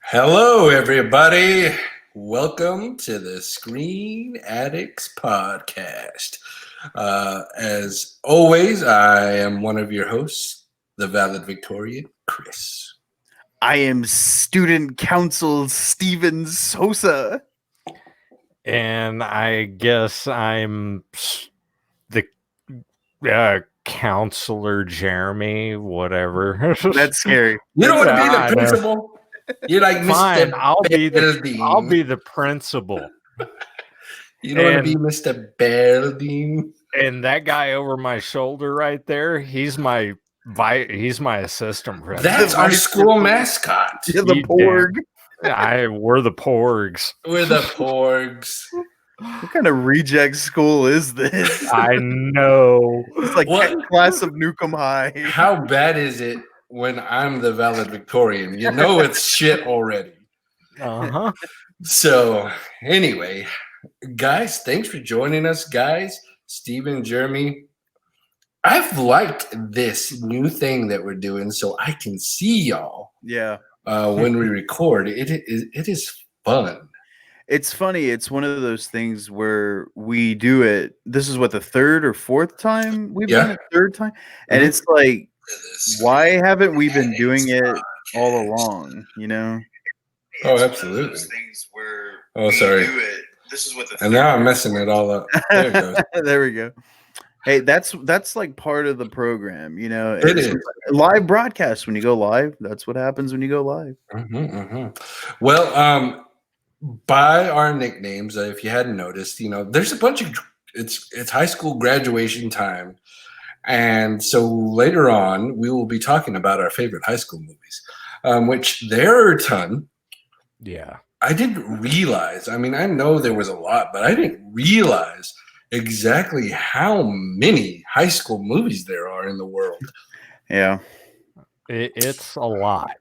Hello, everybody. Welcome to the Screen Addicts podcast. As always, I am one of your hosts, the Valid Victorian, Chris. I am student council Steven Sosa. And I guess I'm the counselor Jeremy, whatever. That's scary. You don't want to be the I know. principal. You're like Fine, Mr. I'll be Belding. the principal. You don't want to be Mr. Belding. And that guy over my shoulder right there, he's my assistant principal. That's our school mascot. You're the porg. We're the porgs. We're the porgs. What kind of reject school is this? I know. It's like class of Newcomb High. How bad is it when I'm the Valid Victorian? You know it's shit already. Uh-huh. So anyway, guys, thanks for joining us, guys. Steven, Jeremy, I've liked this new thing that we're doing so I can see y'all. Yeah. When we record. It is fun. It's funny. It's one of those things where we do it. This is what, the third or fourth time we've done it? Third time? And it's like, why haven't we been doing it all along, you know? Oh, absolutely. Things where sorry. This is what and now I'm messing it all up. There it goes. There we go. Hey, that's like part of the program, you know. It is. Live broadcast. When you go live, that's what happens when you go live. Well, by our nicknames, if you hadn't noticed, you know, there's a bunch of it's high school graduation time, and so later on we will be talking about our favorite high school movies, which there are a ton. Yeah, I didn't realize. I mean, I know there was a lot, but I didn't realize exactly how many high school movies there are in the world. Yeah, it's a lot.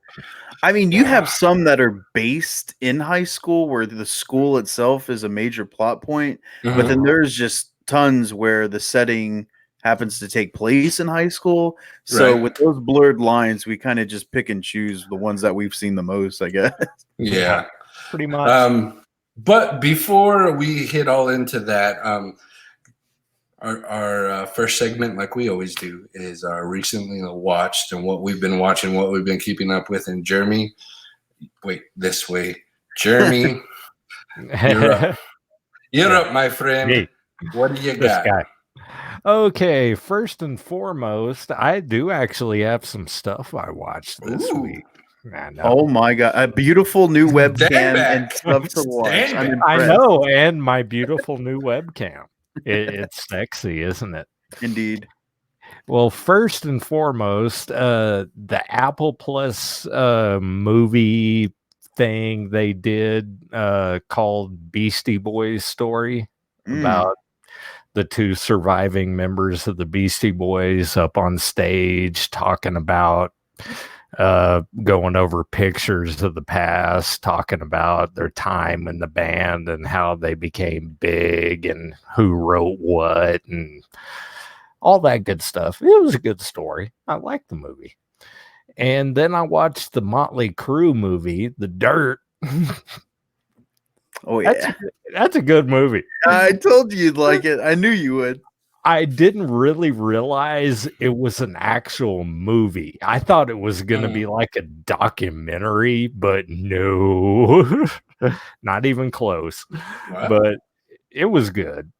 I mean, you have some that are based in high school where the school itself is a major plot point, but then there's just tons where the setting happens to take place in high school. So with those blurred lines, we kind of just pick and choose the ones that we've seen the most, I guess. Yeah, pretty much. But before we hit all into that, our first segment, like we always do, is our recently watched and what we've been watching, what we've been keeping up with. And Jeremy, wait, this way. Jeremy, you're up. You're up, my friend. Hey, what do you got? Guy. Okay, first and foremost, I do actually have some stuff I watched this week. Oh my god, a beautiful new webcam and stuff to watch. I know, and my beautiful new webcam. It's sexy, isn't it? Indeed. Well, first and foremost, the Apple Plus movie thing they did called Beastie Boys Story about the two surviving members of the Beastie Boys up on stage talking about going over pictures of the past, talking about their time in the band and how they became big and who wrote what and all that good stuff. It was a good story. I liked the movie. And then I watched the Motley Crue movie, The Dirt. Oh yeah, that's a good movie. I told you you'd like it. I knew you would. I didn't really realize it was an actual movie. I thought it was going to be like a documentary, but no, not even close. Wow. But it was good.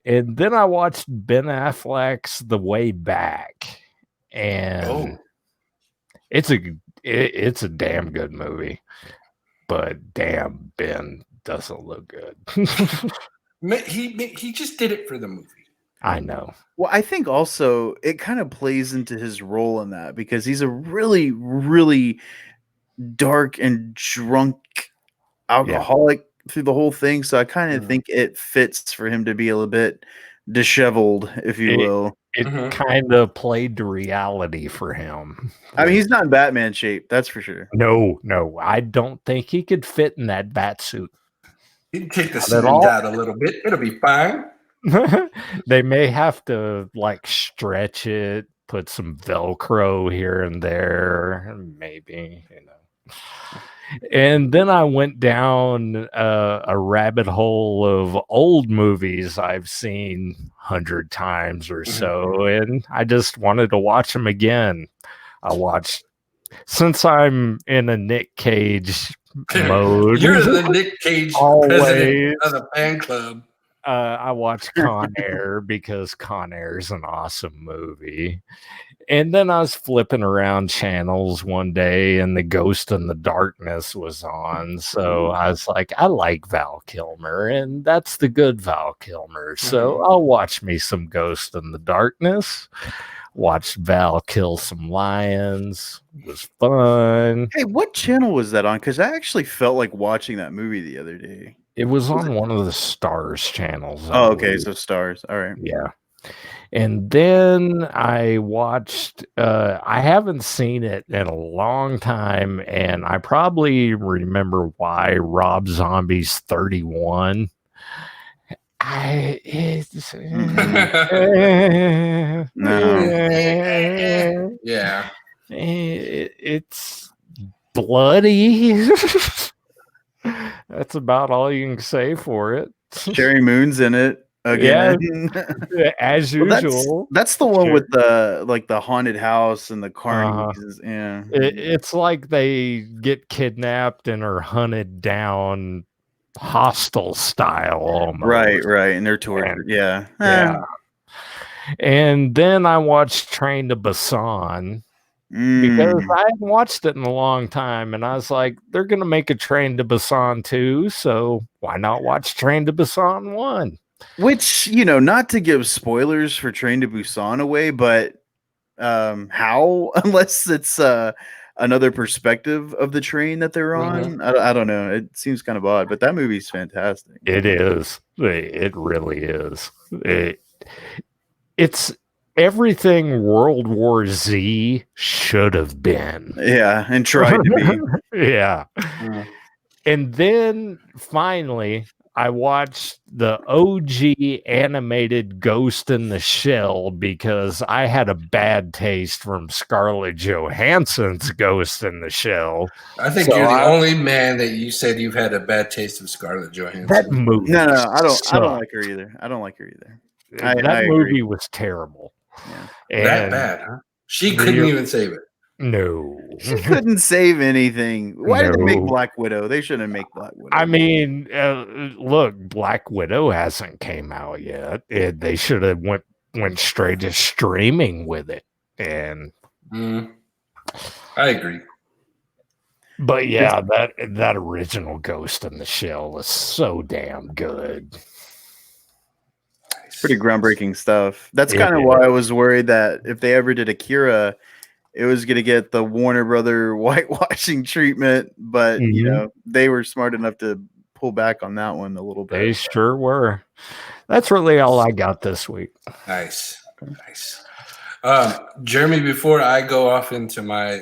And then I watched Ben Affleck's The Way Back, and it's a damn good movie. But damn, Ben doesn't look good. He just did it for the movie. I know. Well, I think also it kind of plays into his role in that because he's a really, really dark and drunk alcoholic through the whole thing. So I kind of think it fits for him to be a little bit disheveled, if you will. It kind of played to reality for him. I mean, he's not in Batman shape, that's for sure. No, I don't think he could fit in that bat suit. He can take the suit out a little bit. It'll be fine. They may have to like stretch it, put some Velcro here and there, maybe, you know. And then I went down a rabbit hole of old movies I've seen 100 times or so, and I just wanted to watch them again. I watched, since I'm in a Nick Cage mode. You're the Nick Cage president of the fan club. I watched Con Air because Con Air is an awesome movie. And then I was flipping around channels one day and the Ghost in the Darkness was on. So I was like, I like Val Kilmer, and that's the good Val Kilmer. So I'll watch me some Ghost in the Darkness. Watched Val kill some lions. It was fun. Hey, what channel was that on? Because I actually felt like watching that movie the other day. It was on one of the Stars channels. Oh, okay. So Stars. All right. Yeah. And then I watched, I haven't seen it in a long time, and I probably remember why, Rob Zombie's 31. No. Yeah. It's bloody. That's about all you can say for it. Sherry Moon's in it again. Yeah, as usual. That's the one with the haunted house and the carnies. Yeah. It's like they get kidnapped and are hunted down Hostel style almost. Right. And they're tortured. Yeah. And then I watched Train to Busan because I hadn't watched it in a long time, and I was like, they're gonna make a Train to Busan 2, so why not watch Train to Busan 1? Which, not to give spoilers for Train to Busan away, but how? Unless it's another perspective of the train that they're on. I don't know. It seems kind of odd, but that movie's fantastic. It is. It really is. It's everything World War Z should have been. Yeah, and tried to be. Yeah. And then finally, I watched the OG animated Ghost in the Shell because I had a bad taste from Scarlett Johansson's Ghost in the Shell. I think you're the only man that you said you've had a bad taste of Scarlett Johansson. That movie. No, I don't like her either. That movie was terrible. Yeah. That bad, huh? She couldn't even save it. No. She couldn't save anything. Why did they make Black Widow? They shouldn't make Black Widow. I mean, look, Black Widow hasn't came out yet. They should have went straight to streaming with it. And I agree. But yeah, that original Ghost in the Shell was so damn good. Pretty groundbreaking stuff. That's kind of why I was worried that if they ever did Akira, it was going to get the Warner Brother whitewashing treatment, but they were smart enough to pull back on that one a little bit. They sure were. That's really all I got this week. Nice. Jeremy, before I go off into my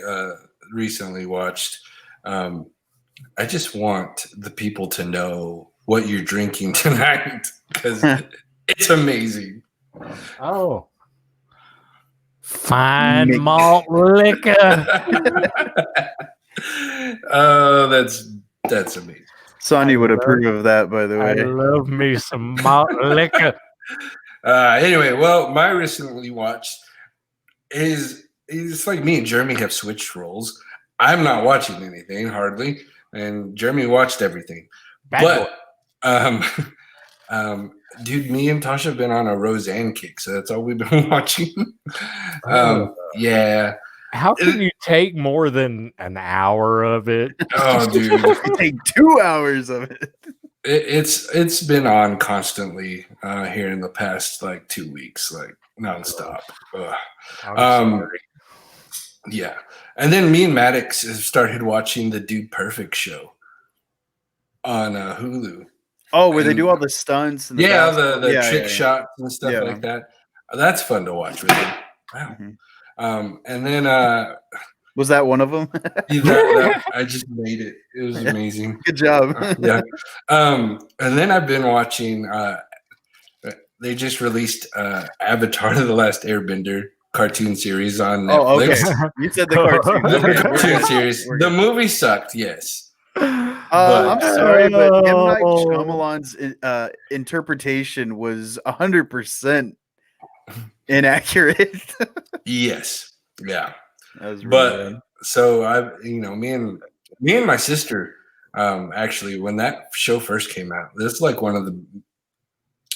recently watched, I just want the people to know what you're drinking tonight because it's amazing. Oh. Fine malt liquor. Oh, that's amazing. Sonny would approve of that, by the way. I love me some malt liquor. Anyway, well, my recently watched is it's like me and Jeremy have switched roles. I'm not watching anything hardly, and Jeremy watched everything. Dude, me and Tasha have been on a Roseanne kick, so that's all we've been watching. Yeah. How can you take more than an hour of it? Oh, dude. Take 2 hours of it. It's been on constantly here in the past 2 weeks, nonstop. Yeah. And then me and Maddox have started watching the Dude Perfect show on Hulu. Oh, where they do all the stunts and the trick shots and stuff like that. That's fun to watch with him. Wow. And then was that one of them? I just made it. It was amazing. Good job. Yeah. And then I've been watching. They just released Avatar: The Last Airbender cartoon series on Oh, Netflix. okay. You said the cartoon. The Okay, cartoon series. we're The good. movie sucked, yes. I'm sorry, but M. Night Oh. Shyamalan's interpretation was 100% inaccurate. Yes. Yeah. That was really But bad. so me and my sister, actually, when that show first came out, this is like one of the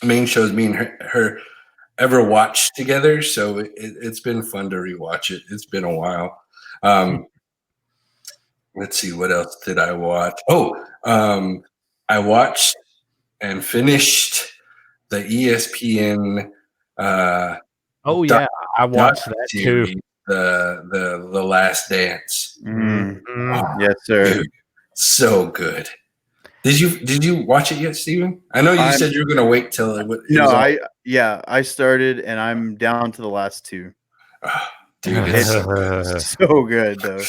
main shows me and her ever watched together. So it's been fun to rewatch it. It's been a while. Let's see, what else did I watch? I watched and finished the ESPN Oh doc yeah, I watched that too. series, the Last Dance. Mm. Oh, Yes, sir. dude, so good. Did you watch it yet, Steven? I know you said you were gonna wait till it was No, all. I started and I'm down to the last two. Oh, dude, it's so good. So good though.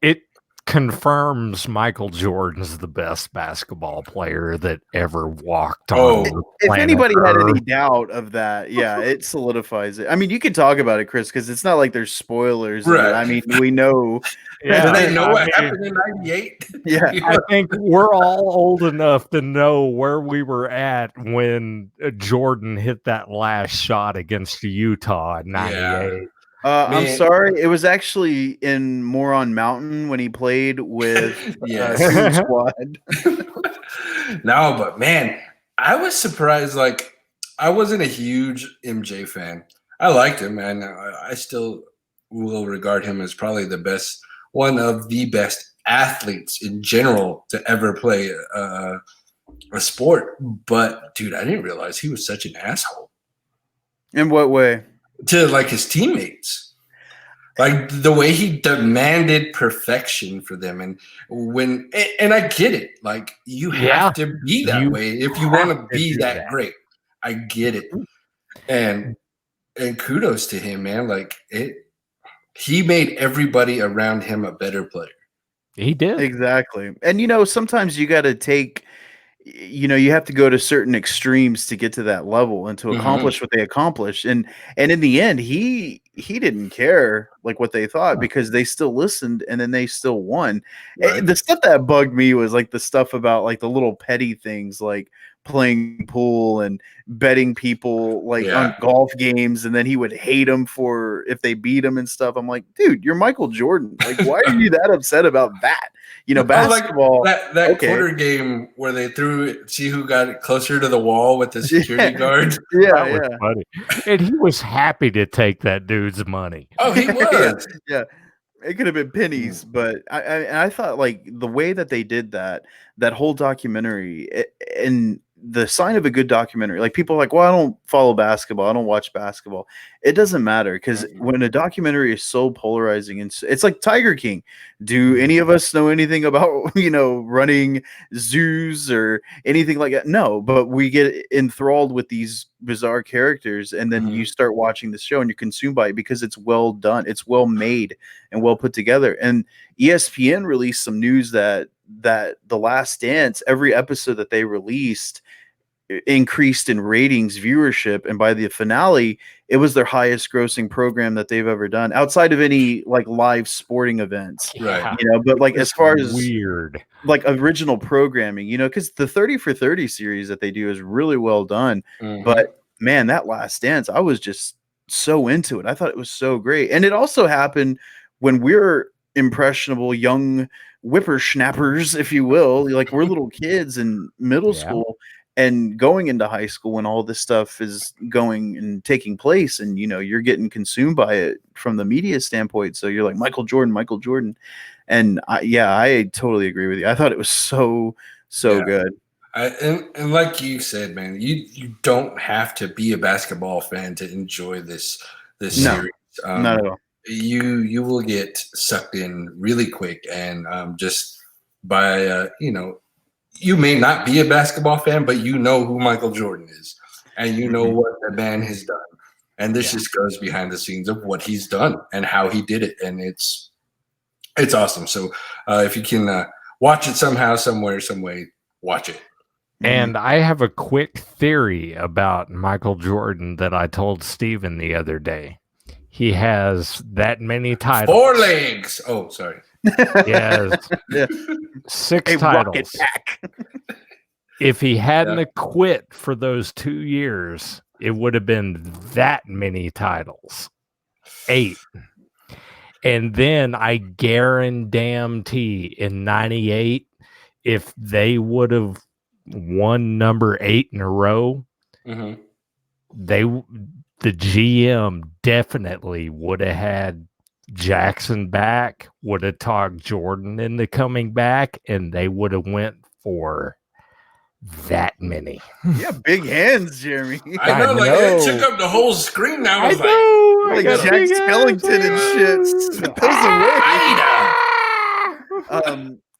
It confirms Michael Jordan's the best basketball player that ever walked on Oh, the If planet anybody had any Earth. doubt of that, yeah, it solidifies it. I mean, you can talk about it, Chris, because it's not like there's spoilers. Right. I mean, we know. Yeah, Do they know I what mean, happened in '98? Yeah. I think we're all old enough to know where we were at when Jordan hit that last shot against Utah in '98. I'm Man. sorry. It was actually in Moron Mountain when he played with Yes. Suicide Squad. No, but man, I was surprised. Like, I wasn't a huge MJ fan. I liked him, and I still will regard him as probably one of the best athletes in general to ever play a sport. But dude, I didn't realize he was such an asshole In what way? to like his teammates. Like the way he demanded perfection for them, and I get it. Like you have to be that way if you want to be that great. I get it, and kudos to him, man. Like he made everybody around him a better player. He did. Exactly. And sometimes you got to take, you have to go to certain extremes to get to that level and to accomplish what they accomplished. And in the end, he didn't care like what they thought because they still listened and then they still won. Right. The stuff that bugged me was like the stuff about like the little petty things like playing pool and betting people like on golf games, and then he would hate them for if they beat him and stuff. I'm like, dude, you're Michael Jordan. Like, why are you that upset about that? Basketball. Like that quarter game where they threw it, see who got it closer to the wall with the security guard. That was funny. And he was happy to take that dude's money. Oh, he was. Yeah. It could have been pennies, but I thought like the way that they did that whole documentary, and the sign of a good documentary, like people are like, well, I don't follow basketball, I don't watch basketball. It doesn't matter because when a documentary is so polarizing, and it's like Tiger King. Do any of us know anything about running zoos or anything like that? No, but we get enthralled with these bizarre characters, and then you start watching the show and you're consumed by it because it's well done, it's well made and well put together. And ESPN released some news that The Last Dance, every episode that they released increased in ratings, viewership, and by the finale it was their highest grossing program that they've ever done outside of any like live sporting events. Right. But like as far as weird like original programming, because the 30 for 30 series that they do is really well done. But man, that Last Dance, I was just so into it. I thought it was so great. And it also happened when we're impressionable young whippersnappers, if you will. Like we're little kids in middle school and going into high school when all this stuff is going and taking place, and you're getting consumed by it from the media standpoint. So you're like Michael Jordan. And I totally agree with you. I thought it was so good. And like you said, man, you don't have to be a basketball fan to enjoy this series. Not at all. You will get sucked in really quick, and just by you may not be a basketball fan, but you know who Michael Jordan is, and you know what the man has done, and this just goes behind the scenes of what he's done and how he did it, and it's awesome. So if you can watch it somehow, somewhere, some way, watch it. And I have a quick theory about Michael Jordan that I told Steven the other day. He has that many titles. 4 legs. Oh, sorry. He has 6 titles. If he hadn't quit for those 2 years, it would have been that many titles. 8. And then I guarantee in 98, if they would have won number 8 in a row, the GM definitely would have had Jackson back, would have talked Jordan into coming back, and they would have went for that many. Yeah, big hands, Jeremy. I know, like it took up the whole screen. Now I was like Jack Skellington and shit.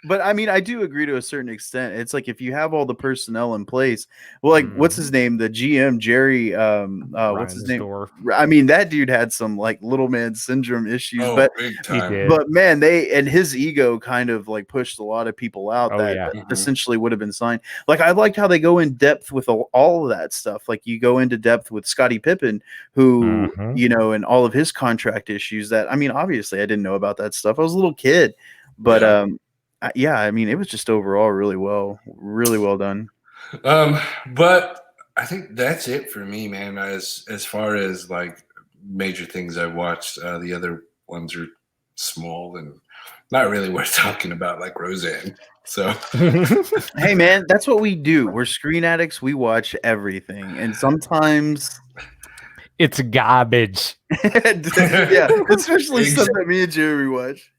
But I mean, I do agree to a certain extent. It's like if you have all the personnel in place, well, like what's his name? The GM, Jerry. What's his name? I mean, that dude had some like little man syndrome issues, but man, his ego kind of like pushed a lot of people out that essentially would have been signed. Like I liked how they go in depth with all of that stuff. Like you go into depth with Scottie Pippen, who and all of his contract issues. That I mean, obviously, I didn't know about that stuff. I was a little kid, but I mean, it was just overall really well done. But I think that's it for me, man. As far as like major things I watched, the other ones are small and not really worth talking about, like Roseanne. So, hey, man, that's what we do. We're screen addicts. We watch everything, and sometimes it's garbage. Especially stuff that me and Jeremy watch.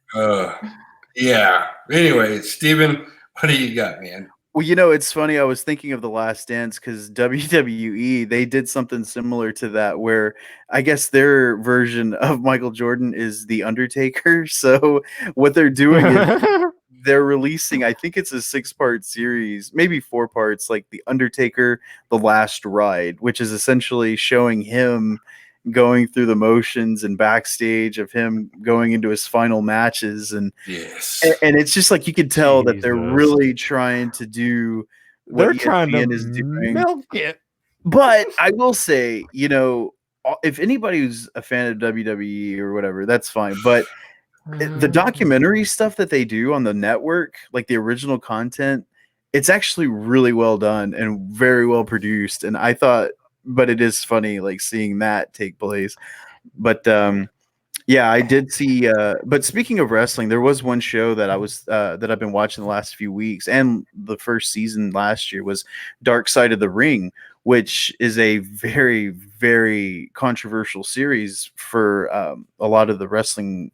Yeah. Anyway, Steven, what do you got, man? Well, it's funny. I was thinking of The Last Dance because WWE, they did something similar to that where I guess their version of Michael Jordan is The Undertaker. So what they're doing is they're releasing, I think it's a 6-part series, maybe 4 parts, like The Undertaker, The Last Ride, which is essentially showing him going through the motions and backstage of him going into his final matches, and it's just like you could tell that they're really trying to do what they're trying to is doing. Milk it. But I will say, if anybody who's a fan of WWE or whatever, that's fine. But the documentary stuff that they do on the network, like the original content, it's actually really well done and very well produced. And I thought, but it is funny, like seeing that take place. But I did see. But speaking of wrestling, there was one show that that I've been watching the last few weeks, and the first season last year was Dark Side of the Ring, which is a very, very controversial series for a lot of the wrestling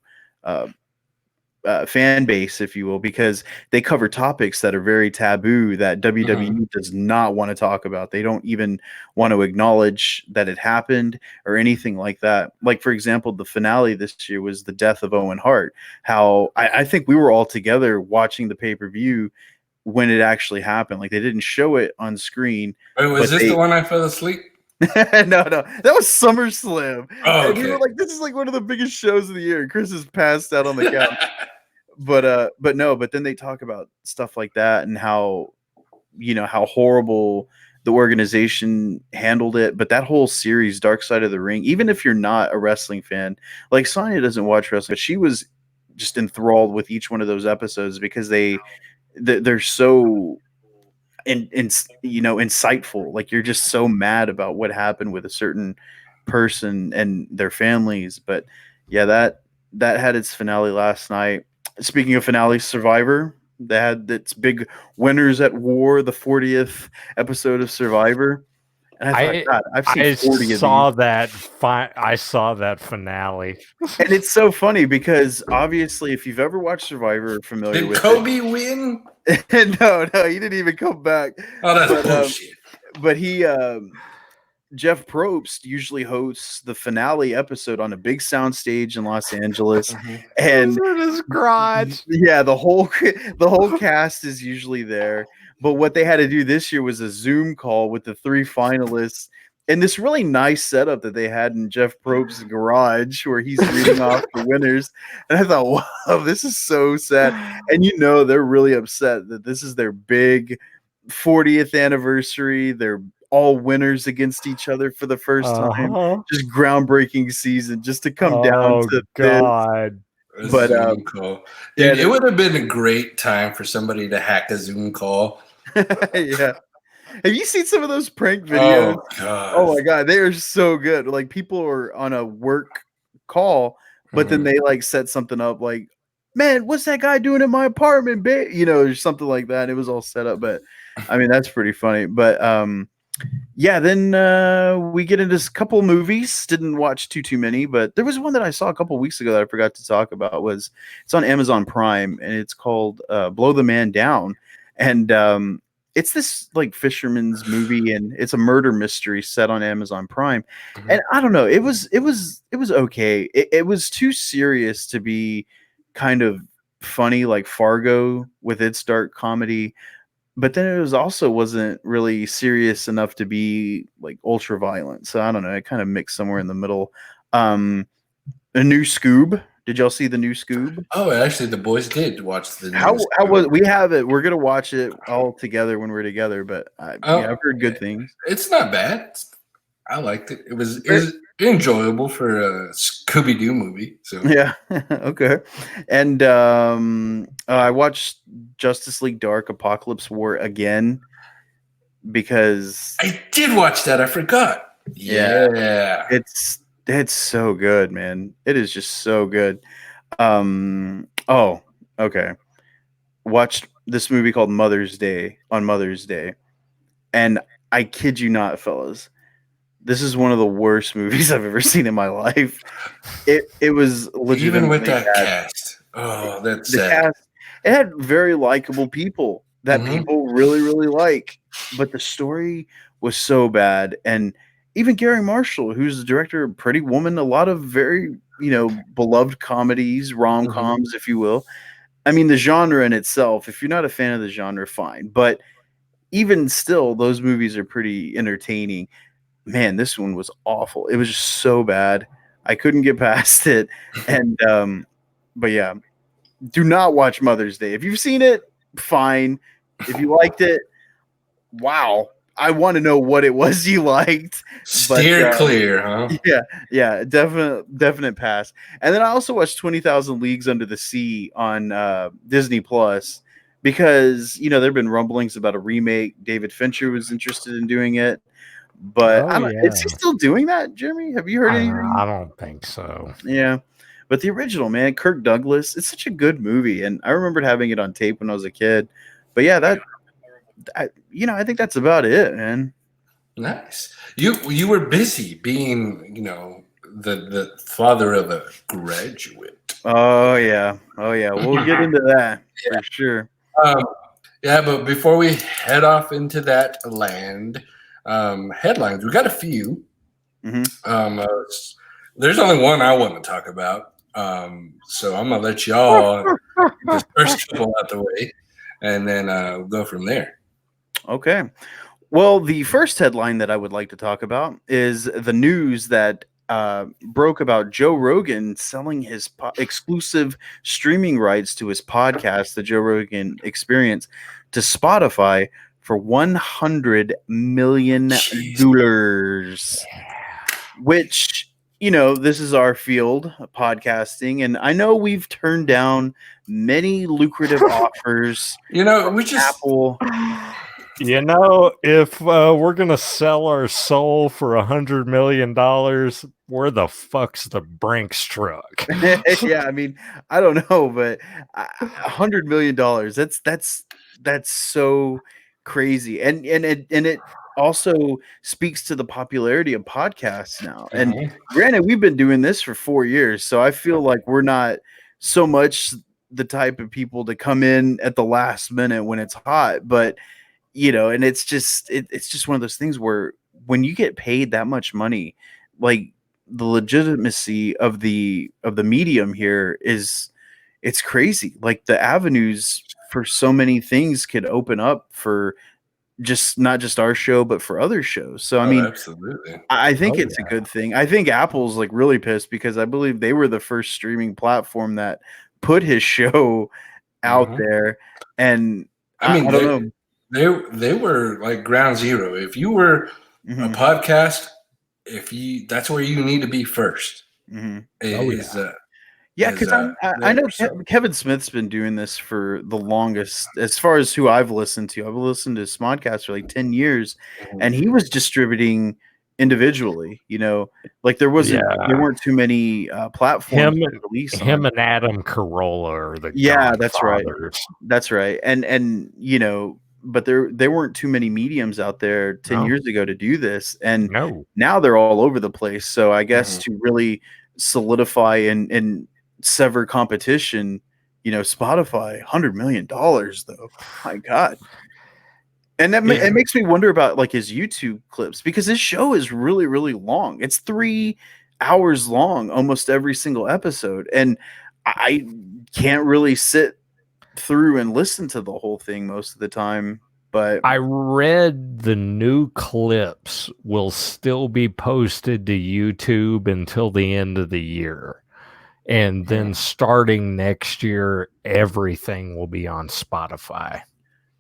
fan base, if you will, because they cover topics that are very taboo that WWE does not want to talk about. They don't even want to acknowledge that it happened or anything like that. Like, for example, the finale this year was the death of Owen Hart. How I think we were all together watching the pay-per-view when it actually happened. Like, they didn't show it on screen. Wait, was this the one I fell asleep? No, that was SummerSlam. Oh, and we were like, this is like one of the biggest shows of the year. Chris is passed out on the couch. But then they talk about stuff like that and how horrible the organization handled it. But that whole series, Dark Side of the Ring, even if you're not a wrestling fan, like Sonia doesn't watch wrestling, but she was just enthralled with each one of those episodes because they're so insightful. Like, you're just so mad about what happened with a certain person and their families. But yeah, that had its finale last night. Speaking of finale, Survivor, they had its big Winners at War, the 40th episode of Survivor. And I thought, God, I've seen 40 of these. I saw that finale. And it's so funny because obviously, if you've ever watched Survivor or familiar with Kobe win? No, he didn't even come back. Oh, that's bullshit. But he Jeff Probst usually hosts the finale episode on a big soundstage in Los Angeles, and in his garage. Yeah, the whole cast is usually there. But what they had to do this year was a Zoom call with the 3 finalists, and this really nice setup that they had in Jeff Probst's garage, where he's reading off the winners. And I thought, wow, this is so sad. And they're really upset that this is their big 40th anniversary. They're all winners against each other for the first time. Uh-huh. Just groundbreaking season just to come down Oh to this. God. A But Zoom call. yeah, Dude, it would have been a great time for somebody to hack a Zoom call. yeah. Have you seen some of those prank videos? Oh god. Oh my god, they are so good. Like people are on a work call, but then Mhm. they like set something up like, man, what's that guy doing in my apartment, babe? You know, or something like that. It was all set up, but I mean that's pretty funny. But yeah, then we get into a couple movies. Didn't watch too many, but there was one that I saw a couple weeks ago that I forgot to talk about. It's on Amazon Prime and it's called Blow the Man Down, and it's this like fisherman's movie and it's a murder mystery set on Amazon Prime. Mhm. And I don't know, it was okay. It was too serious to be kind of funny like Fargo with its dark comedy, but then it was also wasn't really serious enough to be like ultra violent. So I don't know, it kind of mixed somewhere in the middle. Um a new Scoob. Did y'all see the new Scoob? Oh, actually, the boys did watch the How news. was we have it? We're gonna watch it all together when we're together. But yeah, I've heard good things. It's not bad. I liked it. It was Ver- enjoyable for a Scooby Doo movie. So Yeah, okay. And I watched Justice League Dark Apocalypse War again because I did watch that. I forgot. Yeah. it's so good, man. It is just so good. Oh, okay. Watched this movie called Mother's Day on Mother's Day. And I kid you not, fellas, this is one of the worst movies I've ever seen in my life. It was legitimately Even with that bad. cast. Oh, that's The sad. cast, it had very likable people that Mhm. people really like, but the story was so bad. And even Gary Marshall, who's the director of Pretty Woman, a lot of very beloved comedies, rom-coms, if you will. I mean, the genre in itself, if you're not a fan of the genre, fine, but even still, those movies are pretty entertaining. Man, this one was awful. It was just so bad. I couldn't get past it. And but yeah, do not watch Mother's Day. If you've seen it, fine. If you liked it, wow. I want to know what it was you liked. But Steer clear, huh? yeah, definite pass. And then I also watched 20,000 Leagues Under the Sea on Disney Plus because there've been rumblings about a remake. David Fincher was interested in doing it. But Oh I don't. Is yeah. he still doing that, Jeremy? Have you heard anything? I don't think so. Yeah, but the original, man, Kirk Douglas. It's such a good movie, and I remembered having it on tape when I was a kid. But yeah, I think that's about it, man. Nice. You were busy being, the father of a graduate. Oh yeah, we'll get into that for sure. Um, yeah, but before we head off into that land, headlines. We got a few. Mhm. There's only one I want to talk about. So I'm gonna let y'all get the first couple out the way, and then we'll go from there. Okay. Well, the first headline that I would like to talk about is the news that broke about Joe Rogan selling his exclusive streaming rights to his podcast, The Joe Rogan Experience, to Spotify for $100 million. Jeez. Which, this is our field, podcasting, and I know we've turned down many lucrative offers. We just Apple. If we're gonna sell our soul for $100 million, where the fuck's the Brinks truck? Yeah, I mean, I don't know, but $100 million. That's so crazy, and it also speaks to the popularity of podcasts now. And granted, we've been doing this for 4 years, so I feel like we're not so much the type of people to come in at the last minute when it's hot, but and it's just it's just one of those things where when you get paid that much money, like the legitimacy of the medium here it's crazy. Like the avenues for so many things could open up for just not just our show but for other shows. So I mean, absolutely. I think Oh, it's a good thing. I think Apple's like really pissed because I believe they were the first streaming platform that put his show out there, and I mean, I don't know. They were like ground zero. If you were a podcast, that's where you need to be first. Yeah, because I know Kevin Smith's been doing this for the longest. As far as who I've listened to his Smodcast for like 10 years, and he was distributing individually. Like there weren't too many platforms to release him on. and Adam Carolla are the that's right. That's right. And but there weren't too many mediums out there 10 years ago to do this, and now they're all over the place. So I guess to really solidify and sever competition, Spotify, $100 million though. My God. And it makes me wonder about like his YouTube clips, because his show is really, really long. It's 3 hours long, almost every single episode. And I can't really sit through and listen to the whole thing most of the time. But I read the new clips will still be posted to YouTube until the end of the year. And then starting next year, everything will be on Spotify.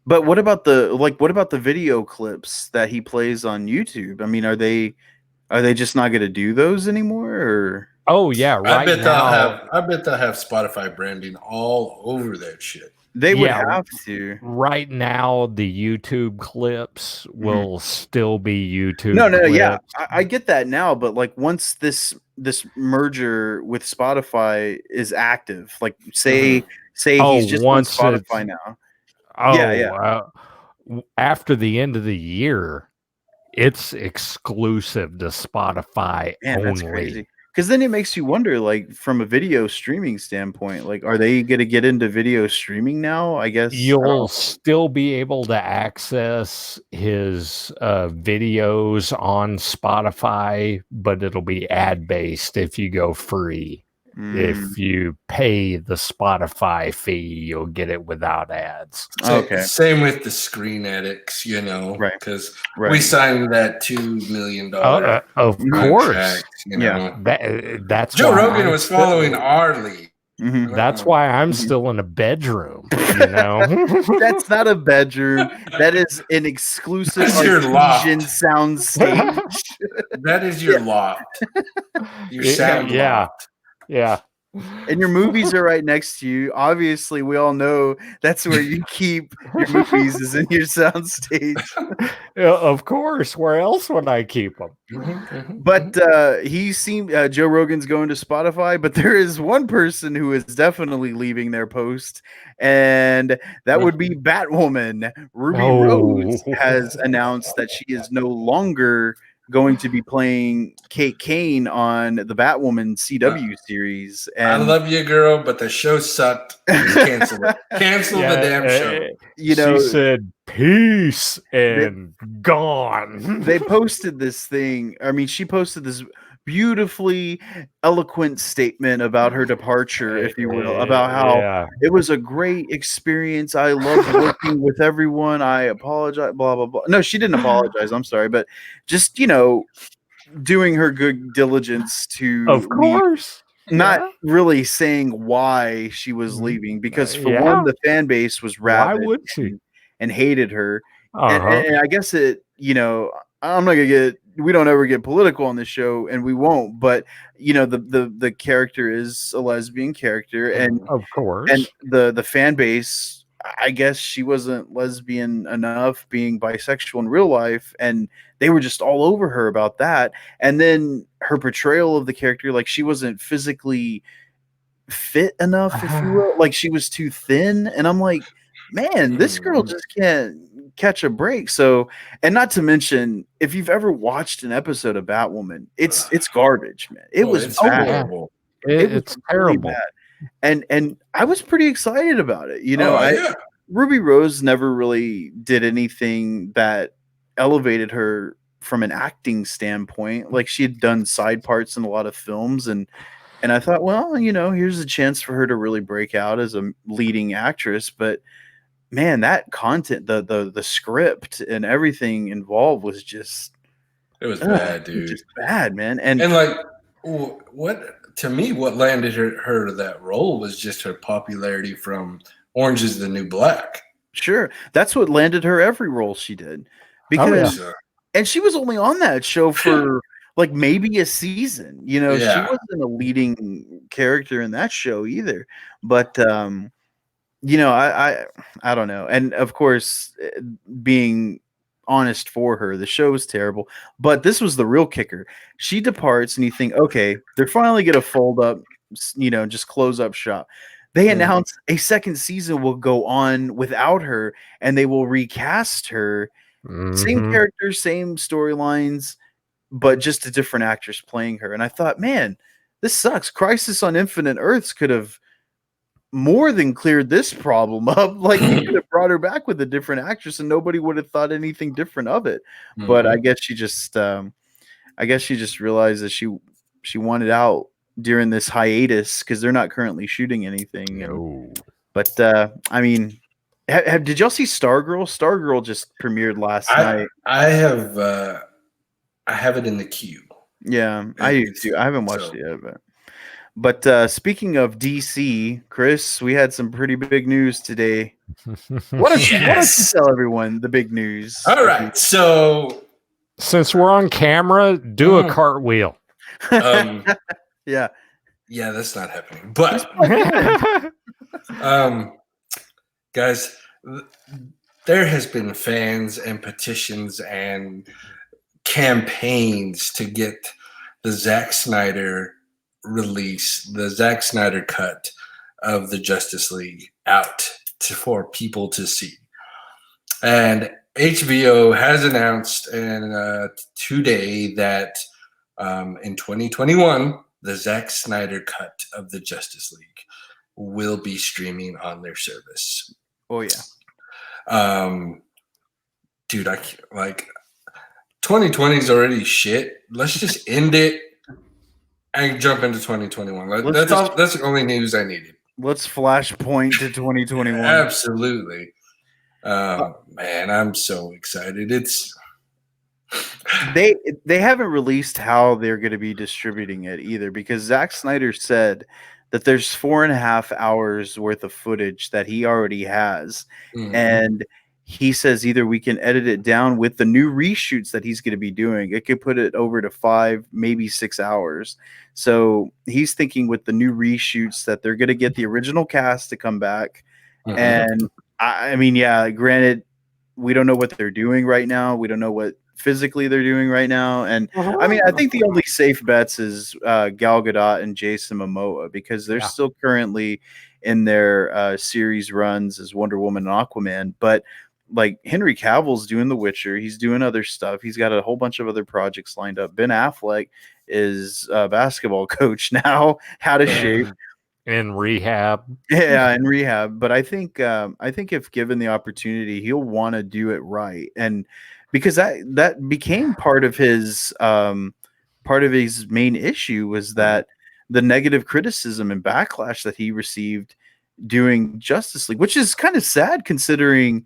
But what about the video clips that he plays on YouTube? I mean, are they just not going to do those anymore? Or oh yeah, right now I bet they'll have Spotify branding all over that shit. They would have to. Right now, the YouTube clips will still be YouTube. No, clips. yeah, I get that now, but like once this merger with Spotify is active, like say he's just on Spotify now. After the end of the year, it's exclusive to Spotify only. That's crazy. Because then it makes you wonder, like, from a video streaming standpoint, like, are they going to get into video streaming now? I guess you'll still be able to access his videos on Spotify, but it'll be ad-based if you go free. If you pay the Spotify fee, you'll get it without ads. Okay. Same with the Screen Addicts, because we signed that $2 million. Of course. That's Joe Rogan was following our lead. That's why I'm still in a bedroom. That's not a bedroom. That is an exclusive Artesian sound stage. That is your loft. Your sound loft. Yeah. And your movies are right next to you. Obviously, we all know that's where you keep your movies, is in your soundstage. Of course. Where else would I keep them? But Joe Rogan's going to Spotify, but there is one person who is definitely leaving their post, and that would be Batwoman. Ruby Rose has announced that she is no longer going to be playing Kate Kane on the Batwoman CW series. And I love you, girl, but the show sucked. Cancel it. Cancel the damn show. She said peace and gone. They posted this thing. I mean, she posted this beautifully eloquent statement about her departure, if you will, about how it was a great experience. I loved working with everyone. I apologize, blah, blah, blah. No, she didn't apologize. I'm sorry. But just, doing her good diligence to, of course, not really saying why she was leaving, because for one, the fan base was rabid. Why would she? And hated her. And I guess I'm not going to get, we don't ever get political on this show, and we won't, but the character is a lesbian character, and of course, and the fan base, I guess she wasn't lesbian enough, being bisexual in real life, and they were just all over her about that. And then her portrayal of the character, like she wasn't physically fit enough, if you will, like she was too thin, and I'm like, man, this girl just can't catch a break. So, and not to mention, if you've ever watched an episode of Batwoman, it's garbage, man. It was horrible. It's terrible. Really bad. And I was pretty excited about it. Ruby Rose never really did anything that elevated her from an acting standpoint. Like, she had done side parts in a lot of films, and I thought, well, here's a chance for her to really break out as a leading actress. But man, that content, the script and everything involved was just, it was bad, dude. Just bad, man. And like, what landed her to that role was just her popularity from Orange is the New Black. Sure. That's what landed her every role she did. Because So, and she was only on that show for like maybe a season. You know, she yeah. wasn't a leading character in that show either. But you know, I don't know. And of course, being honest for her, the show was terrible. But this was the real kicker. She departs, and you think, okay, they're finally gonna fold up, you know, just close up shop. They announce a second season will go on without her, and they will recast her. Same Mhm. characters, same storylines, but just a different actress playing her. And I thought, man, this sucks. Crisis on Infinite Earths could have more than cleared this problem up. Like you could have brought her back with a different actress, and nobody would have thought anything different of it. But I guess she just realized that she wanted out during this hiatus because they're not currently shooting anything. And No. but I mean, did y'all see Stargirl? Stargirl just premiered last night. I have it in the queue. Yeah, I do too. I haven't watched it yet, but speaking of DC, Chris, we had some pretty big news today. Why don't you tell everyone the big news? All right, so since we're on camera, do a cartwheel. Yeah, that's not happening. But guys, there has been fans and petitions and campaigns to get the Zack Snyder release, the Zack Snyder cut of the Justice League out for people to see. And HBO has announced today that in 2021, the Zack Snyder cut of the Justice League will be streaming on their service. Oh yeah. Dude, I can't, like 2020 is already shit. Let's just end it and jump into 2021. That's the only news I needed. Let's flashpoint to 2021. Absolutely. Man, I'm so excited. They haven't released how they're going to be distributing it either, because Zack Snyder said that there's 4.5 hours worth of footage that he already has. And he says either we can edit it down with the new reshoots that he's going to be doing. It could put it over to 5, maybe 6 hours. So he's thinking with the new reshoots that they're going to get the original cast to come back. And I mean, yeah, granted, we don't know what they're doing right now. We don't know what physically they're doing right now. And I mean, I think the only safe bets is Gal Gadot and Jason Momoa, because they're still currently in their series runs as Wonder Woman and Aquaman. But like Henry Cavill's doing The Witcher, he's doing other stuff. He's got a whole bunch of other projects lined up. Ben Affleck is a basketball coach now, out of shape. In rehab. Yeah, in rehab. But I think if given the opportunity, he'll want to do it right. And because that became part of his main issue was that the negative criticism and backlash that he received doing Justice League, which is kind of sad considering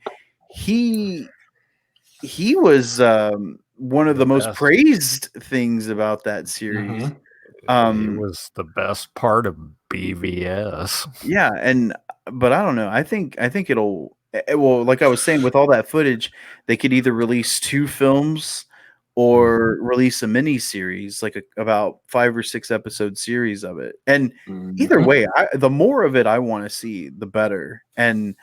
he was one of the most praised things about that series. It was the best part of BVS. Yeah, but I don't know. I think it'll, well, like I was saying, with all that footage, they could either release 2 films or release a mini series, like about 5 or 6 episode series of it. And either way, the more of it I want to see, the better. And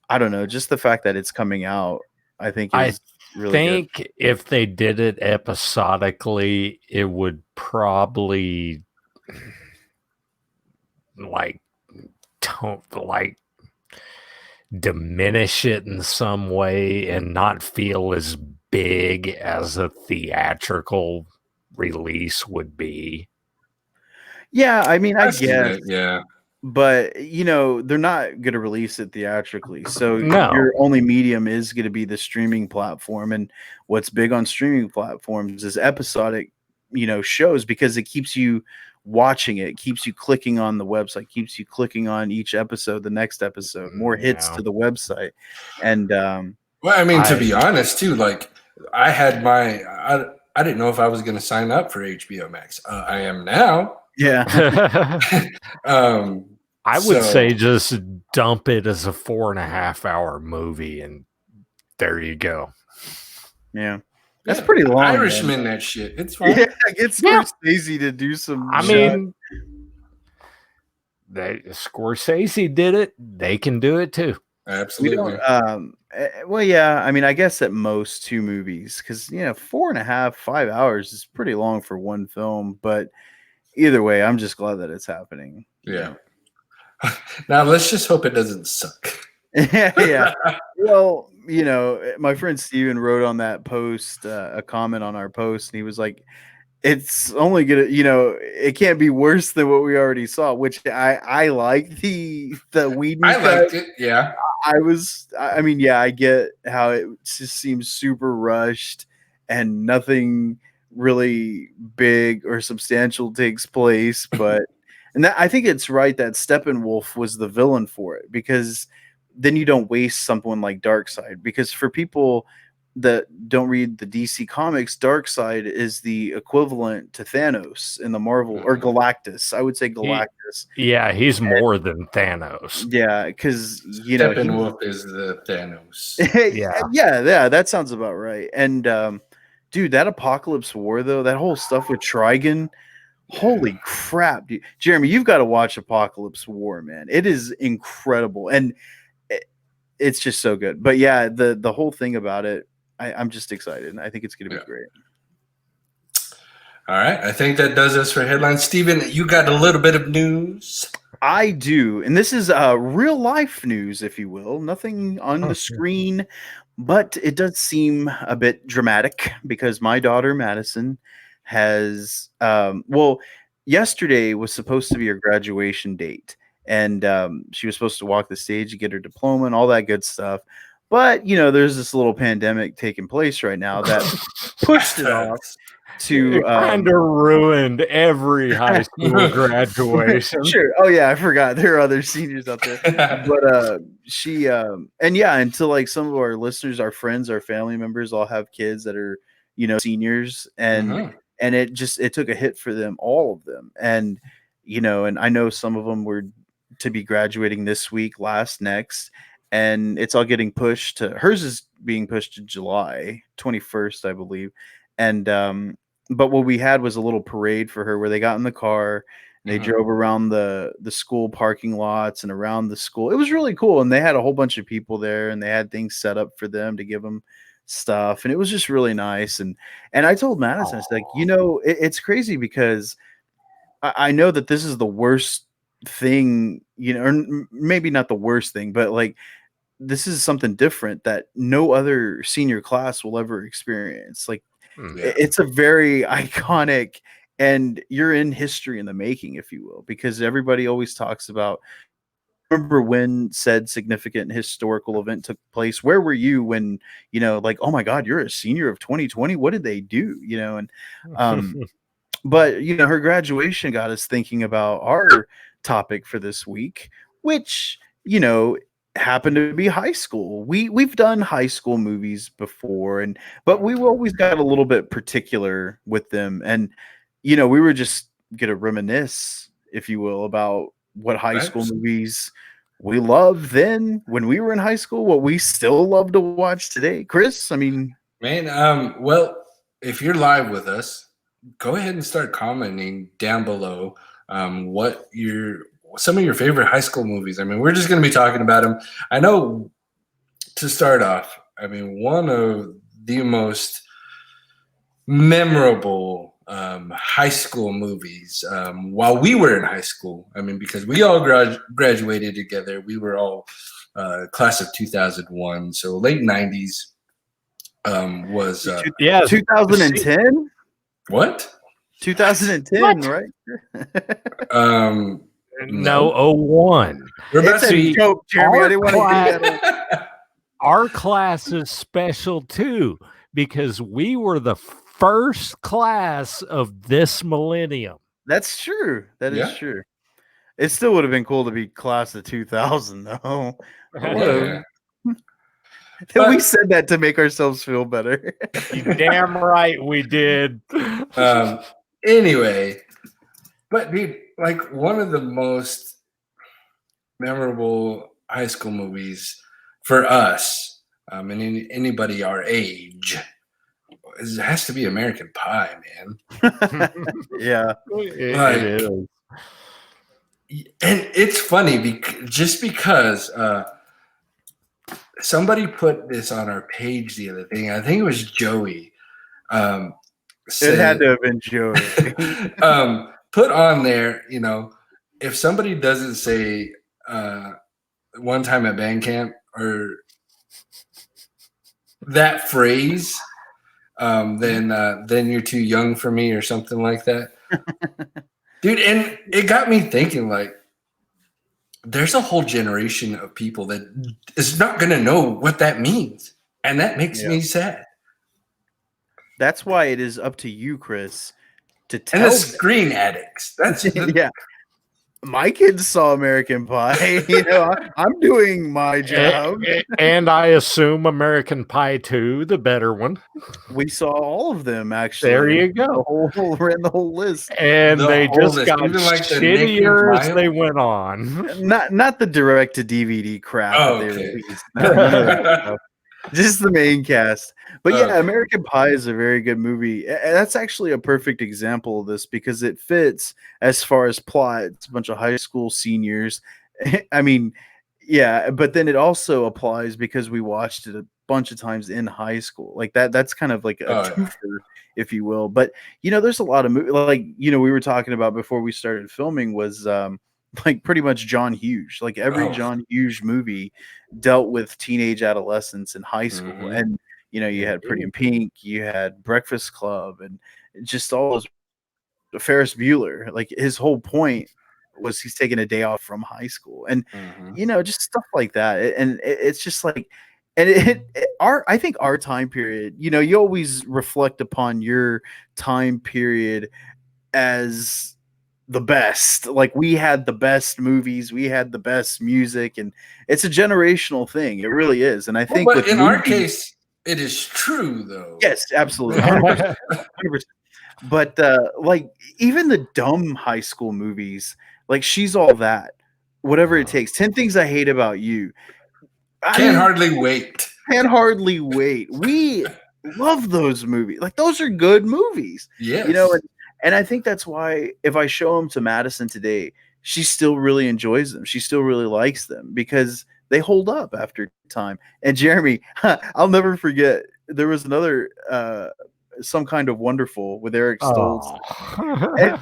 I don't know, just the fact that it's coming out, I think is really good. If they did it episodically, it would probably diminish it in some way and not feel as big as a theatrical release would be. Yeah, I mean, I guess. Yeah. But, you know, they're not going to release it theatrically. So your only medium is going to be the streaming platform. And what's big on streaming platforms is episodic, shows, because it keeps you watching it, keeps you clicking on the website, keeps you clicking on each episode, the next episode, more hits to the website. And, well, I mean, to be honest, too, like I had I didn't know if I was going to sign up for HBO Max. I am now. Yeah. I would say just dump it as a 4.5 hour movie, and there you go. Yeah. That's pretty long. Irishman, that shit. It's fine. Yeah, it's Scorsese to do some. I mean, Scorsese did it. They can do it too. Absolutely. Well, yeah. I mean, I guess at most 2 movies, because 4.5, 5 hours is pretty long for one film. But either way, I'm just glad that it's happening. Yeah. Now let's just hope it doesn't suck. Yeah. Well, my friend Steven wrote on that post a comment on our post, and he was like, it's only gonna, it can't be worse than what we already saw, which I like the Whedon I cut. liked it. Yeah. I mean, yeah, I get how it just seems super rushed and nothing really big or substantial takes place, but I think it's right that Steppenwolf was the villain for it, because then you don't waste someone like Darkseid, because for people that don't read the DC comics, Darkseid is the equivalent to Thanos in the Marvel, or Galactus. I would say Galactus. He's more than Thanos. Yeah, because Steppenwolf is the Thanos. yeah, that sounds about right. And dude, that Apocalypse War though, that whole stuff with Trigon, holy crap, dude. Jeremy, you've got to watch Apocalypse War, man. It is incredible, and it's just so good. But yeah, the whole thing about it, I'm just excited. I think it's going to be great. All right. I think that does us for headlines. Steven, you got a little bit of news. I do. And this is real life news, if you will. Nothing on the screen, but it does seem a bit dramatic, because my daughter, Madison, has, yesterday was supposed to be her graduation date. And she was supposed to walk the stage to get her diploma and all that good stuff. But, there's this little pandemic taking place right now that pushed it off to kind of ruined every high school graduation. Sure. Oh, yeah, I forgot. There are other seniors out there. But she, and to like some of our listeners, our friends, our family members all have kids that are, seniors. And it took a hit for them, all of them. And, and I know some of them were to be graduating this week, next. And it's all getting pushed to, hers is being pushed to July 21st, I believe. And but what we had was a little parade for her where they got in the car and they drove around the school parking lots and around the school. It was really cool. And they had a whole bunch of people there, and they had things set up for them to give them stuff. And it was just really nice. And I told Madison, it's like, it's crazy, because I know that this is the worst thing, or maybe not the worst thing, but like, this is something different that no other senior class will ever experience. Like, it's a very iconic, and you're in history in the making, if you will, because everybody always talks about, remember when said significant historical event took place? Where were you when, like, oh my God, you're a senior of 2020. What did they do? And, but, her graduation got us thinking about our topic for this week, which, happened to be high school. We've done high school movies before, but we always got a little bit particular with them. And, we were just going to reminisce, if you will, about what high school movies we loved then when we were in high school, what we still love to watch today. Chris, I mean, man, well, if you're live with us, go ahead and start commenting down below what some of your favorite high school movies. I mean, we're just going to be talking about them. I know, to start off, I mean, one of the most memorable high school movies while we were in high school. I mean, because we all graduated together. We were all class of 2001, so late 90s was 2010. What? 2010, What? Right? No, 01. We're about to be joke, Jeremy. I didn't want to do that. Our class is special too, because we were the first class of this millennium. That's true. That is true. It still would have been cool to be class of 2000, though. Yeah. We said that to make ourselves feel better. You damn right we did. Anyway, but dude, like, one of the most memorable high school movies for us, and anybody our age, it has to be American Pie, man. Yeah. Like, It is. and it's funny just because somebody put this on our page the other day. I think it was Joey. It had to have been Joey. Put on there, if somebody doesn't say one time at band camp or that phrase, then you're too young for me or something like that. Dude, and it got me thinking, like, there's a whole generation of people that is not going to know what that means. And that makes me sad. That's why it is up to you, Chris, to tell and the screen addicts. That's yeah. My kids saw American Pie. I'm doing my job. And I assume American Pie 2, the better one. We saw all of them, actually. There you go. Ran the whole list. And they just got shittier as they went on. Not the direct-to-DVD crap that they released. None of that stuff. Just the main cast. But yeah, American Pie is a very good movie. And that's actually a perfect example of this because it fits as far as plot. It's a bunch of high school seniors. I mean, yeah, but then it also applies because we watched it a bunch of times in high school. Like that's kind of like a twofer, if you will. But there's a lot of movies like we were talking about before we started filming was like pretty much John Hughes. Like every John Hughes movie dealt with teenage adolescence in high school. Mm-hmm. And you had Pretty in Pink, you had Breakfast Club, and just all those. Ferris Bueller, like his whole point was he's taking a day off from high school, and just stuff like that. And it's just like, and I think our time period, you always reflect upon your time period as the best. Like we had the best movies, we had the best music, and it's a generational thing. It really is. And I think but in our case, it is true though. Yes, absolutely. 100%. 100%. But like even the dumb high school movies, like She's All That, Whatever It Takes, 10 Things I Hate About You. Can't hardly wait. Can't hardly wait. We love those movies. Like those are good movies. Yes. And I think that's why if I show them to Madison today, she still really enjoys them. She still really likes them because they hold up after time. And Jeremy, I'll never forget. There was another Some Kind of Wonderful with Eric Stoltz. And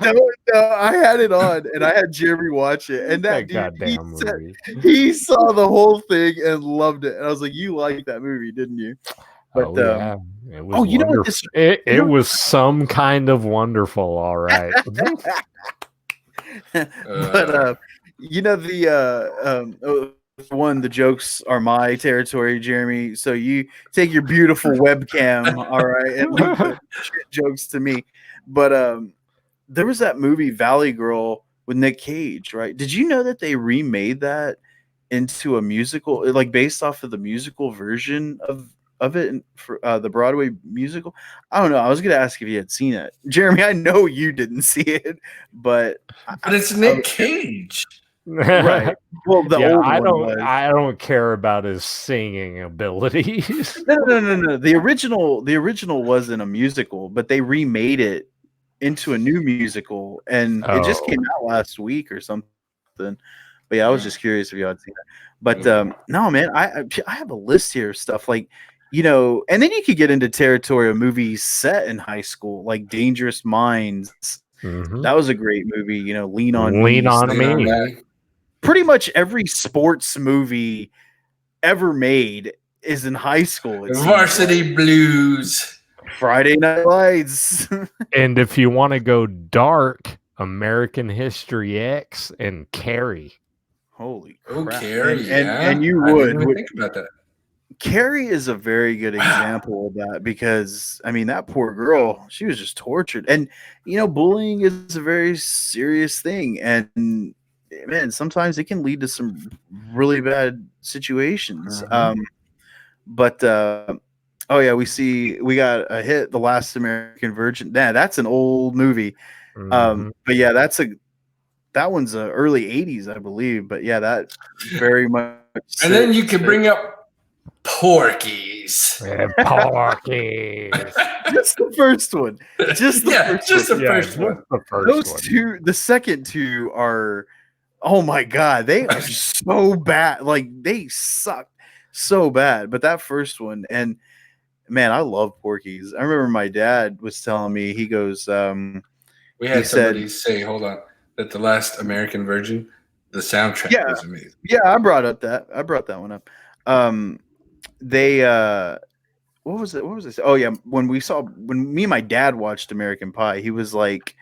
I had it on and I had Jeremy watch it. And that dude, he saw the whole thing and loved it. And I was like, you liked that movie, didn't you? But yeah. It was wonderful. It was Some Kind of Wonderful, all right. But the jokes are my territory, Jeremy. So you take your beautiful webcam, all right, and leave the shit jokes to me. But there was that movie Valley Girl with Nick Cage, right? Did you know that they remade that into a musical, like based off of the musical version of it for the Broadway musical? I don't know. I was gonna ask if you had seen it, Jeremy. I know you didn't see it, but it's Nick Cage. Right. Well, I don't care about his singing abilities. No. The original wasn't a musical, but they remade it into a new musical, and it just came out last week or something. But yeah, I was just curious if you had seen that. But no, man, I have a list here of stuff like, and then you could get into territory of movies set in high school, like Dangerous Minds. Mm-hmm. That was a great movie. Lean on Me. Pretty much every sports movie ever made is in high school. Varsity Blues, Friday Night Lights. And if you want to go dark, American History X and Carrie. Holy crap. Carrie, and you would think about that. Carrie is a very good example of that because, I mean, that poor girl, she was just tortured. And, bullying is a very serious thing. And, man, sometimes it can lead to some really bad situations. But we got a hit, The Last American Virgin. That's an old movie. But yeah, that one's early 80s, I believe. But yeah, that very much And then you can bring up Porky's. Porky's. Just the first one. Just the first just one. the first one. The first Those one. two, the second two are, oh my god, they are so bad. Like they suck so bad. But that first one, and man, I love Porky's. I remember my dad was telling me, he goes, We had he somebody said, say, hold on, that the last American Virgin, the soundtrack Yeah. was amazing. yeah, I brought that one up. They what was it? What was this? Oh yeah, when me and my dad watched American Pie, he was like,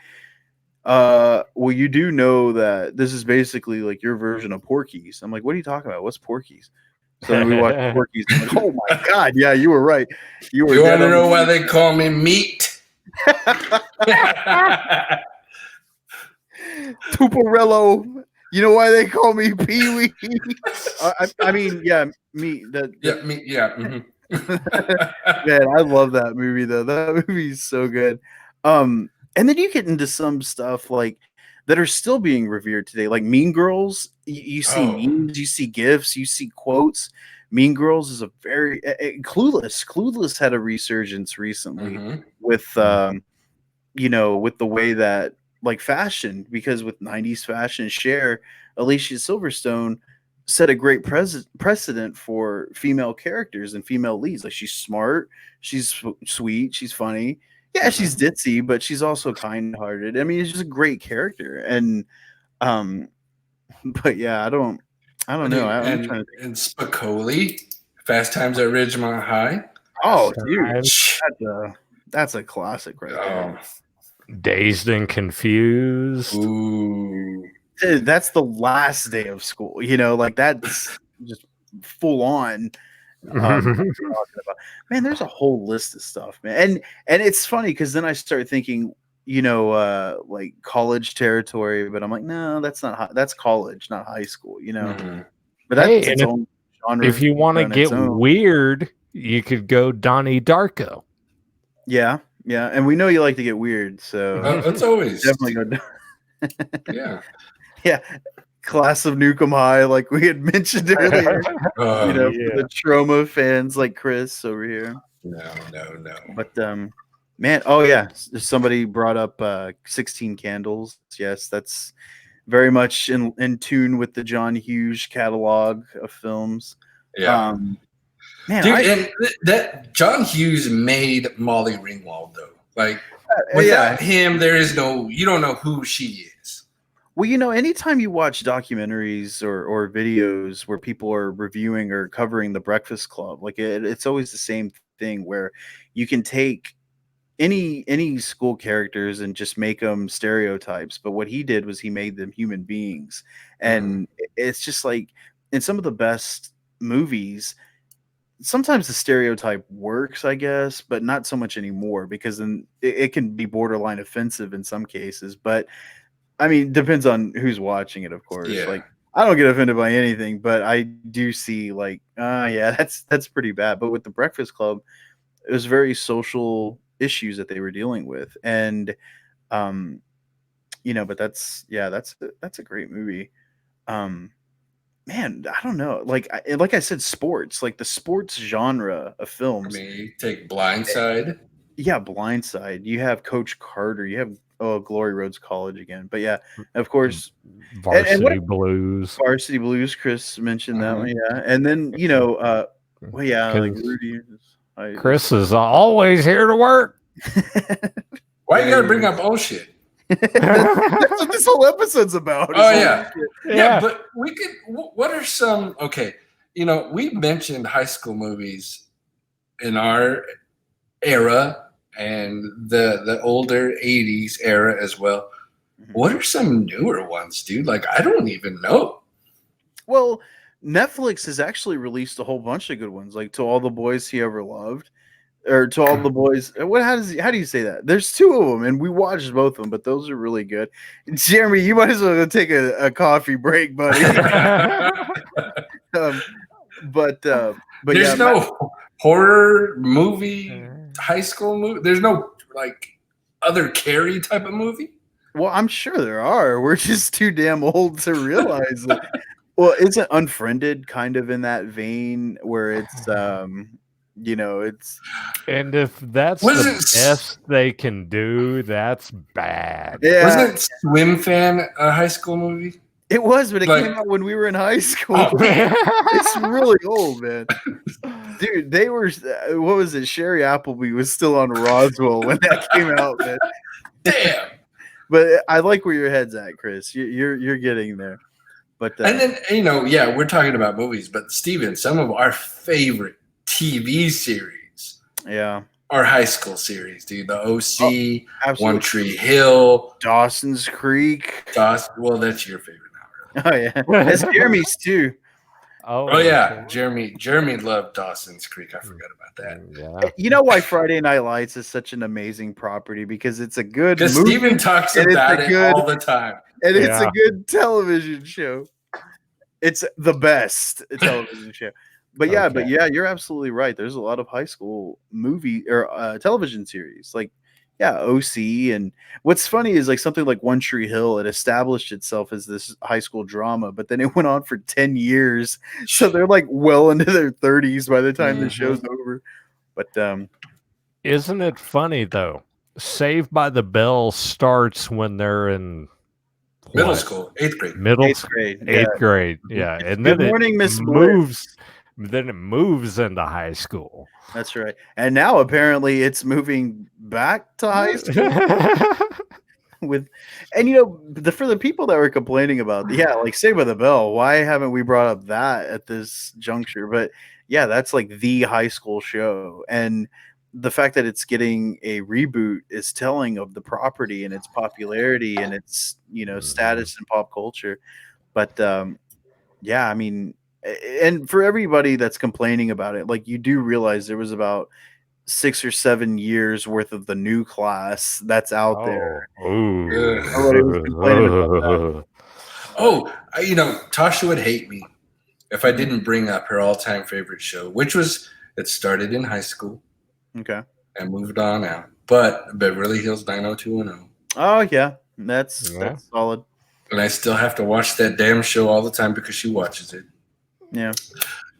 well, you do know that this is basically like your version of Porky's. I'm like, what are you talking about? What's Porky's? So then we watched Porky's. I'm like, oh my god, yeah, you were right. You were. You want dead to on know the- why they call me meat? Tuparello. You know why they call me Pee Wee? I mean, yeah, me. Yeah, meat. Yeah. Mhm. Man, I love that movie though. That movie's so good. And then you get into some stuff like that are still being revered today, like Mean Girls. You see Oh. memes, you see gifs, you see quotes. Mean Girls is a very Clueless. Clueless had a resurgence recently Mhm. with with the way that like fashion, because with 90s fashion share, Alicia Silverstone set a great precedent for female characters and female leads. Like she's smart, she's sweet, she's funny. Yeah, she's ditzy, but she's also kind-hearted. I mean, it's just a great character. And but yeah, I don't know. I'm trying to think. And Spicoli, Fast Times at Ridgemont High. Oh, dude, Times. that's a classic right there. Dazed and Confused. Ooh. Dude, that's the last day of school. Like that's just full on. Talking about, man, there's a whole list of stuff, man, and it's funny because then I start thinking, like college territory, but I'm like, no, that's not that's college, not high school, Mhm. But that's Hey, its and own genre. if you want to on its get own. weird, you could go Donnie Darko. Yeah, and we know you like to get weird, so That's always definitely go. Yeah. Yeah, Class of Nukem High, like we had mentioned earlier. For the trauma fans like Chris over here. No. But man, oh yeah, somebody brought up 16 Candles. Yes, that's very much in tune with the John Hughes catalog of films. Yeah. Man, Dude, and that John Hughes made Molly Ringwald though. Like without him, there is no. You don't know who she is. Well, anytime you watch documentaries or videos where people are reviewing or covering The Breakfast Club, like it's always the same thing where you can take any school characters and just make them stereotypes. But what he did was he made them human beings. And it's just like in some of the best movies, sometimes the stereotype works, I guess, but not so much anymore because then it can be borderline offensive in some cases. But I mean, depends on who's watching it, of course. Yeah. Like I don't get offended by anything, but I do see like, yeah, that's pretty bad. But with The Breakfast Club, it was very social issues that they were dealing with, and but that's a great movie. Man, I don't know, like I said, sports, like the sports genre of I films. mean, you take Blindside. Yeah, Blindside. You have Coach Carter. You have Glory Roads College again. But yeah, of course, Varsity Blues. Varsity Blues. Chris mentioned that one. Yeah, and then well, yeah, like Rudy. Chris is always here to work. Why you gotta bring up old shit? That's what this whole episode's about. Oh yeah. But we could. What are some? Okay, we mentioned high school movies in our era and the older '80s era as well. What are some newer ones, dude? Like I don't even know. Well, Netflix has actually released a whole bunch of good ones, like To All the Boys He Ever Loved, or To All the Boys. How do you say that? There's two of them, and we watched both of them, but those are really good. Jeremy, you might as well take a coffee break, buddy. But there's no horror movie, high school movie. There's no like other Carrie type of movie. Well, I'm sure there are. We're just too damn old to realize it. Well, isn't Unfriended kind of in that vein where it's it's And if that's Was the it best they can do, that's bad. yeah, wasn't Swim Fan a high school movie? it was, but it Like- came out when we were in high school. Oh man, It's really old, man. Dude, they were what was it? Sherry Appleby was still on Roswell when that came out, man. damn. But I like where your head's at, Chris. You're getting there. But And then yeah, we're talking about movies, but Steven, some of our favorite TV series yeah, are high school series, dude. The OC, absolutely. One Tree Hill, Dawson's Creek. Well, that's your favorite now, Oh yeah, that's Jeremy's too. Oh yeah, Jeremy loved Dawson's Creek. I forgot about that. Yeah. You know why Friday Night Lights is such an amazing property? Because it's a good Because movie Steven talks and it's about a it good- all the time. and it's a Yeah. good television show. It's the best television show. But yeah, you're absolutely right. There's a lot of high school movie or television series like OC, and what's funny is like something like One Tree Hill. It established itself as this high school drama, but then it went on for 10 years, so they're like well into their 30s by the time the show's over. But Isn't it funny though? Saved by the Bell starts when they're in Middle school, 8th grade. eighth grade, Eighth grade, yeah, and Good then morning, it Miss Blair. moves. Then it moves into high school. That's right. And now apparently it's moving back to high school with, and for the people that were complaining about, like Saved by the Bell, why haven't we brought up that at this juncture? But yeah, that's like the high school show. And the fact that it's getting a reboot is telling of the property and its popularity and its, status in pop culture. But yeah, I mean, and for everybody that's complaining about it, like you do realize there was about 6 or 7 years worth of the new class that's out there. Nobody was complaining about that. Tasha would hate me if I didn't bring up her all-time favorite show, which was it started in high school, Okay. and moved on out. But Beverly Hills 90210. Oh yeah, that's solid. And I still have to watch that damn show all the time because she watches it. Yeah.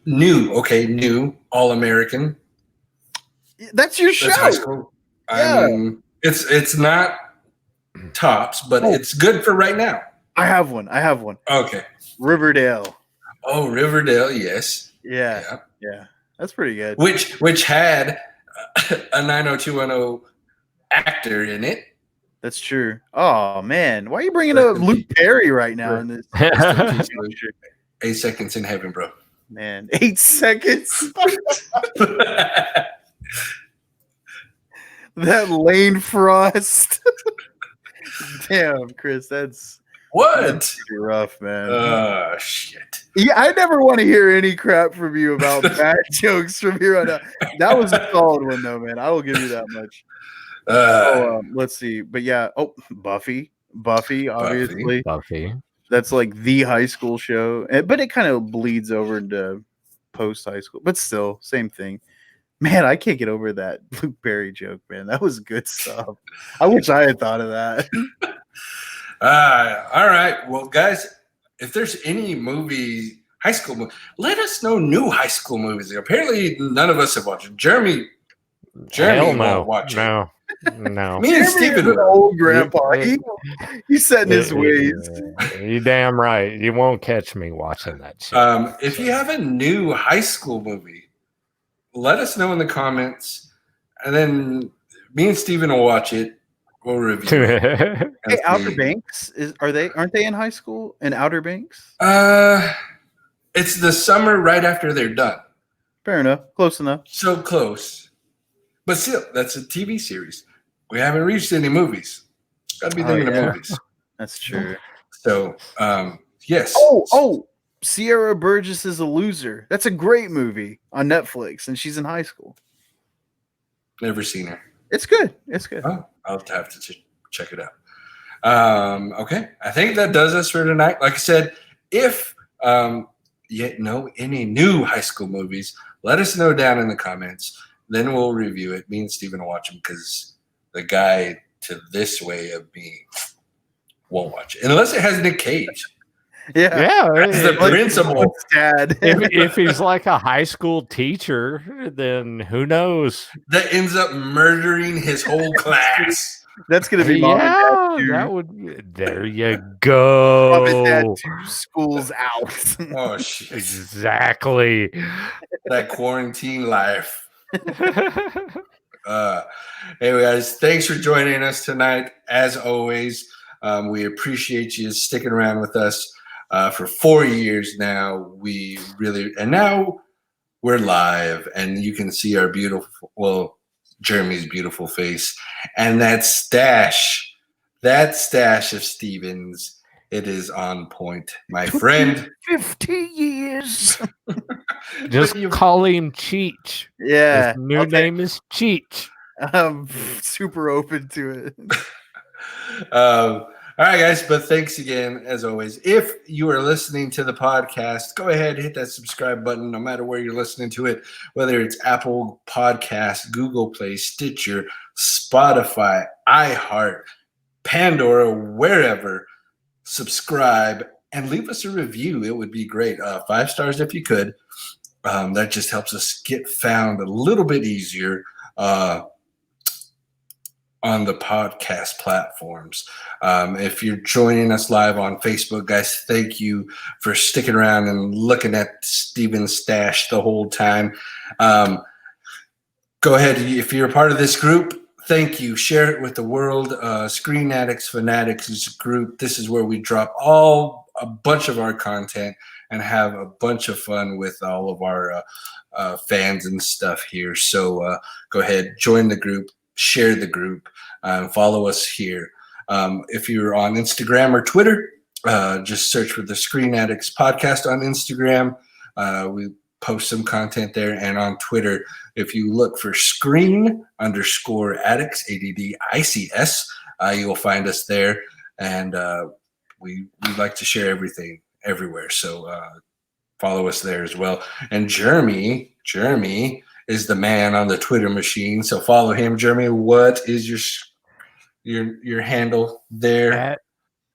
New All American. That's your show. That's high school. Yeah. I mean, it's not tops, but it's good for right now. I have one. Okay. Riverdale. Oh, Riverdale, yes. Yeah. That's pretty good. Which had a 90210 actor in it. That's true. Oh man, why are you bringing up Luke Perry right now in this? 8 seconds in heaven, bro. Man, 8 seconds. That Lane Frost. Damn, Chris, that's pretty rough, man. Shit. Yeah, I never want to hear any crap from you about bad jokes from here on out. That was a solid one, though, man. I will give you that much. Let's see, but yeah. Oh, Buffy, obviously. Buffy. That's like the high school show, but it kind of bleeds over into post high school. But still, same thing. Man, I can't get over that Luke Perry joke, man. That was good stuff. I wish I had thought of that. All right. Well, guys, if there's any high school movie, let us know new high school movies. Apparently, none of us have watched it. Jeremy won't watch it. No. Me and Steven an old grandpa. He's setting his ways. You damn right. You won't catch me watching that shit. If you have a new high school movie, let us know in the comments, and then me and Steven will watch it. We'll review it. Hey, Outer Banks aren't they in high school in Outer Banks? It's the summer right after they're done. Fair enough. Close enough. So close. But still, that's a TV series. We haven't reached any movies. Got to be thinking of movies. That's true. So, yes. Oh, Sierra Burgess is a Loser. That's a great movie on Netflix, and she's in high school. Never seen her. It's good. Oh, I'll have to check it out. Okay. I think that does us for tonight. Like I said, if you know any new high school movies, let us know down in the comments. Then we'll review it. Me and Steven will watch them because the guy to this way of being won't watch it. Unless it has Nick Cage. Yeah. As the If, principal. Dad. if he's like a high school teacher, then who knows? That ends up murdering his whole class. That's gonna be mom and dad Yeah, too. that would. There you Mom and dad go. too. School's out. Oh shit! Exactly. That quarantine life. Anyway, guys, thanks for joining us tonight. As always, we appreciate you sticking around with us for 4 years now. We really, and now we're live, and you can see our beautiful, well, Jeremy's beautiful face, and that stash of Stevens. It is on point, my friend. 50 years. Just call him Cheech. Yeah. His new name is Cheech. I'm super open to it. All right, guys, but thanks again, as always. If you are listening to the podcast, go ahead, hit that subscribe button, no matter where you're listening to it, whether it's Apple Podcasts, Google Play, Stitcher, Spotify, iHeart, Pandora, wherever. Subscribe and leave us a review. It would be great. 5 stars if you could. That just helps us get found a little bit easier on the podcast platforms. If you're joining us live on Facebook, guys, thank you for sticking around and looking at Steven's stash the whole time. Go ahead. If you're a part of this group, thank you. Share it with the world. Screen Addicts Fanatics is a group. This is where we drop a bunch of our content and have a bunch of fun with all of our fans and stuff here. So go ahead, join the group, share the group, follow us here. If you're on Instagram or Twitter, just search for the Screen Addicts Podcast on Instagram. We post some content there, and on Twitter, if you look for Screen_Addicts, ADDICS, you will find us there, and we like to share everything everywhere, so follow us there as well. And Jeremy is the man on the Twitter machine, so follow him. Jeremy, what is your handle there?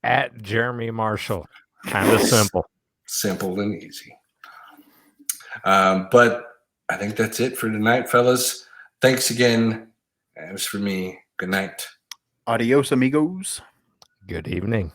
At Jeremy Marshall. Kind of simple. Simple and easy. But I think that's it for tonight, fellas. Thanks again. As for me, good night. Adios, amigos. Good evening.